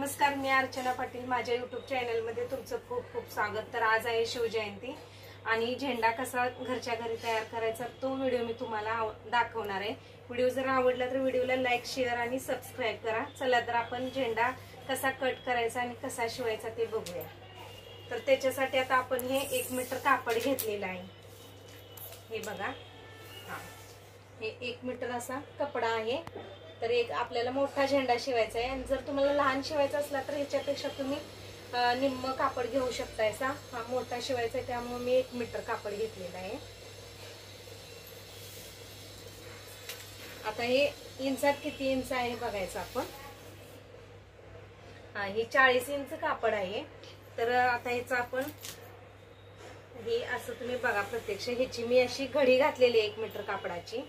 नमस्कार, मी अर्चना पाटील। माझ्या YouTube चॅनलमध्ये तुमचं खूप खूप स्वागत। तर आज आहे शिवजयंती आणि झेंडा कसा घरच्या घरी तयार करायचा तो व्हिडिओ मी तुम्हाला दाखवणार आहे। व्हिडिओ जर आवडला तर व्हिडिओला लाईक, शेअर आणि सबस्क्राइब करा। चला तर आपण झेंडा कसा कट करायचा आणि कसा शिवायचा ते बघूया। तर त्याच्यासाठी आता आपण हे 1 मीटर कापड घेतलेलं आहे। हे बघा, हे 1 मीटर असा कपडा आहे। तर एक आपल्याला मोठा झेंडा शिवायचा आहे आणि जर तुम्हाला लहान शिवायचा असला तर ह्याच्यापेक्षा तुम्ही निम्म कापड घेऊ शकताय। हा मोठा शिवायचा आहे त्यामुळे मी 1 मीटर कापड घेतलेला आहे। आता हे इंचात किती इंच आहे बघायचं आपण। हे 40 इंच कापड आहे। तर आता ह्याचं आपण हे असं तुम्ही बघा, प्रत्यक्ष ह्याची मी अशी घडी घातलेली आहे 1 मीटर कापडाची।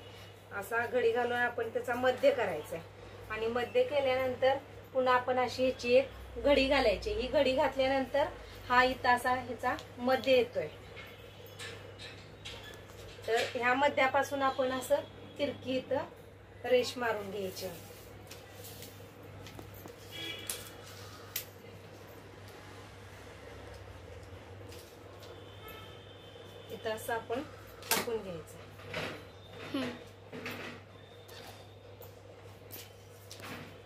असा घडी घालून आपण त्याचा मध्य करायचा आहे आणि मध्य केल्यानंतर पुन्हा आपण अशी ह्याची एक घडी घालायची। ही घडी घातल्यानंतर हा इथं असा ह्याचा मध्य येतोय। तर ह्या मध्यापासून आपण असं तिरकी इथं रेष मारून घ्यायची। इथं असं आपण टाकून घ्यायचं।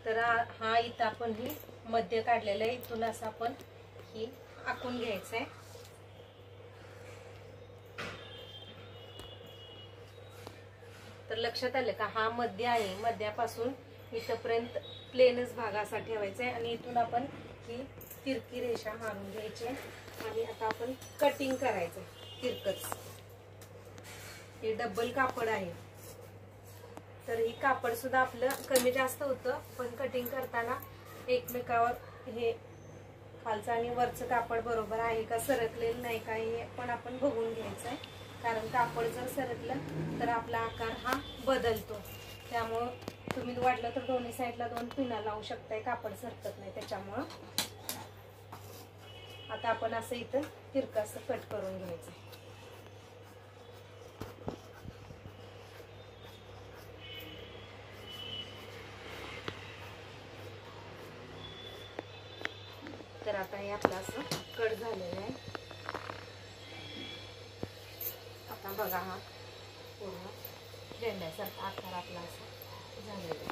तर हा इथं आपण ही मध्य काढलेलं आहे, इथून असं आपण ही आखून घ्यायचंय। तर लक्षात आलं का, हा मध्य आहे। मध्यापासून इथपर्यंत प्लेनच भाग असा ठेवायचा आहे आणि इथून आपण ही तिरकी रेषा मारून घ्यायची आणि आता आपण कटिंग करायचं तिरकच। हे डबल कापड आहे तर ही कापड सुद्धा आपलं कमी जास्त होतं, पण कटिंग करताना एकमेकावर हे खालचं आणि वरचं कापड बरोबर आहे का, सरकलेलं नाही का हे पण आपण बघून घ्यायचं आहे। कारण कापड जर सरकलं तर आपला आकार हा बदलतो। त्यामुळं तुम्ही वाटलं तर दोन्ही साईडला 2 पिना लावू शकताय, कापड सरकत नाही त्याच्यामुळं। आता आपण असं इथं तिरकं असं कट करून घ्यायचं आहे। तर आता हे आपलं असं कट झालेलं आहे। आता बघा, हा पूर्ण झेंड्यासारखा आकार आपला असं झालेला आहे।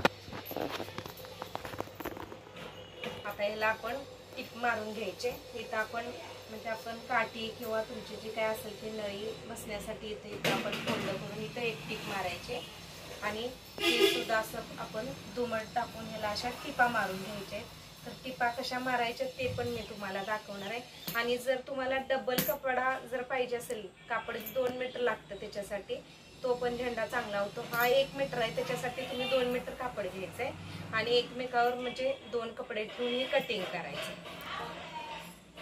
आता याला आपण टिप मारून घ्यायचे। इथं आपण म्हणजे आपण काठी किंवा तुमची जी काय असेल ती नळी बसण्यासाठी इथे आपण फोल्ड करून इथं एक टिप मारायचे आणि हे सुद्धा असं आपण दुमड टाकून ह्याला अशा टिपा मारून घ्यायचे। तर टिपा कशा मारायच्या ते पण मी तुम्हाला दाखवणार आहे। आणि जर तुम्हाला डबल कपडा जर पाहिजे असेल, कापड 2 मीटर लागतं त्याच्यासाठी, तो पण झेंडा चांगला होतो। हा 1 मीटर आहे त्याच्यासाठी तुम्ही 2 मीटर कापड घ्यायचंय आणि एकमेकावर म्हणजे 2 कपडे ठेवून कटिंग करायचं।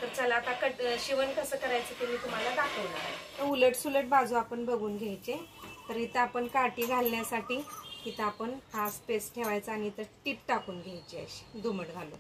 तर चला आता शिवण कसं करायचं ते मी तुम्हाला दाखवणार आहे। तर उलट सुलट बाजू आपण बघून घ्यायचे। तर इथं आपण काठी घालण्यासाठी इथं आपण हा स्पेस ठेवायचा आणि इथं टिप टाकून घ्यायची अशी दुमड घालून।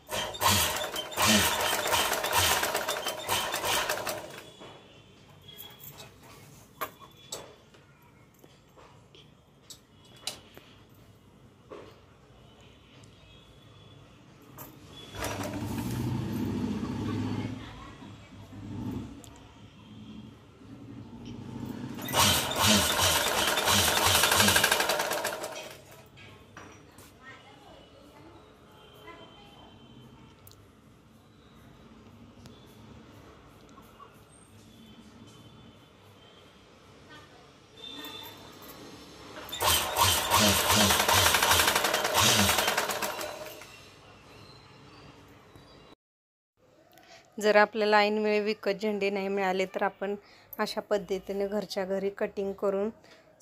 जर आपल्याला ऐन वेळी विकत झेंडे नाही मिळाले तर आपण अशा पद्धतीने घरच्या घरी कटिंग करून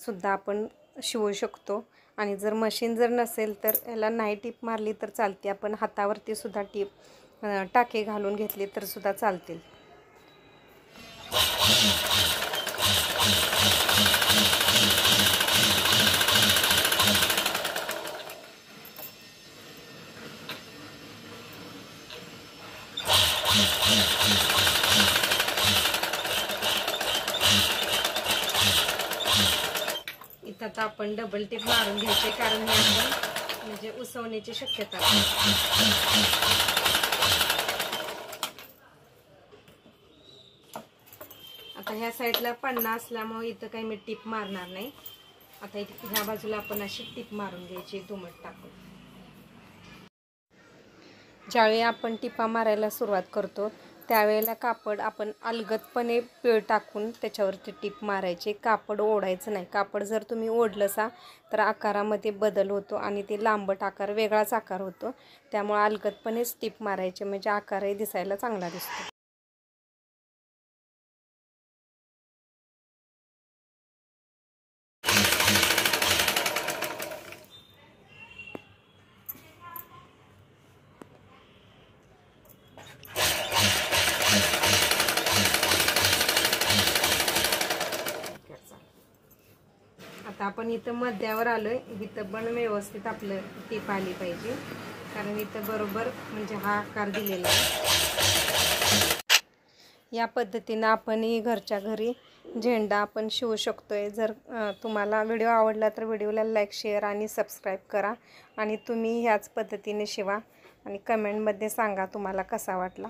सुद्धा आपण शिवू शकतो। आणि जर मशीन जर नसेल तर याला नाही टिप मारली तर चालते, आपण हातावरती सुद्धा टिप टाके घालून घेतले तर सुद्धा चालतील। इथं आता आपण डबल टिप मारून घ्यायचे, कारण हे आपण म्हणजे उसवण्याची शक्यता आहे। आता ह्या साईडला पन्ना असल्यामुळे इथं काही मी टिप मारणार नाही. आता इथे ह्या बाजूला आपण अशी टिप मारून घ्यायची दुमट टाकून. ज्यावेळी आपण टिपा मारायला सुरुवात करतो त्यावेळेला कापड आपण अलगदपणे पीळ टाकून त्याच्यावरती टिप मारायचे. कापड ओढायचं नाही. कापड जर तुम्ही ओढलंसा तर आकारामध्ये बदल होतो आणि ते लांबट आकार वेगळाच आकार होतो. त्यामुळे अलगदपणेच टिप मारायचे म्हणजे आकारही दिसायला चांगला दिसतो. आता आपण इथं मध्यावर आलोय. इथं पण व्यवस्थित आपलं टिप आली पाहिजे कारण इथं बरोबर म्हणजे हा आकार दिलेला आहे. या पद्धतीनं आपणही घरच्या घरी झेंडा आपण शिवू शकतोय. जर तुम्हाला व्हिडिओ आवडला तर व्हिडिओला लाईक, शेअर आणि सबस्क्राईब करा आणि तुम्ही ह्याच पद्धतीने शिवा आणि कमेंटमध्ये सांगा तुम्हाला कसा वाटला.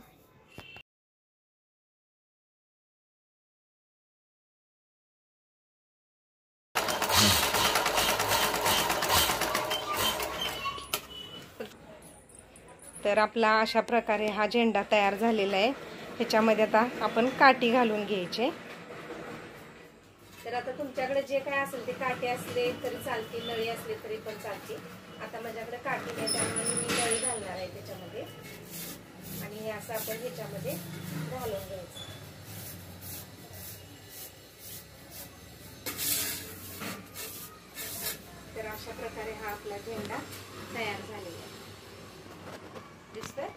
तर आपला अशा प्रकारे हा झेंडा तयार झालेला आहे. ह्याच्यामध्ये आता आपण काठी घालून घ्यायचे. तर आता तुमच्याकडे जे काय असेल ते काठी असले तरी चालते, नळी असले तरी पण चालते. आता माझ्याकडे काठी नाही त्यामुळे मी नळी घालणार आहे त्याच्यामध्ये आणि हे असं आपण ह्याच्यामध्ये घालून घ्यायचं. तर अशा प्रकारे हा आपला झेंडा तयार झालेला आहे. दिसतोय?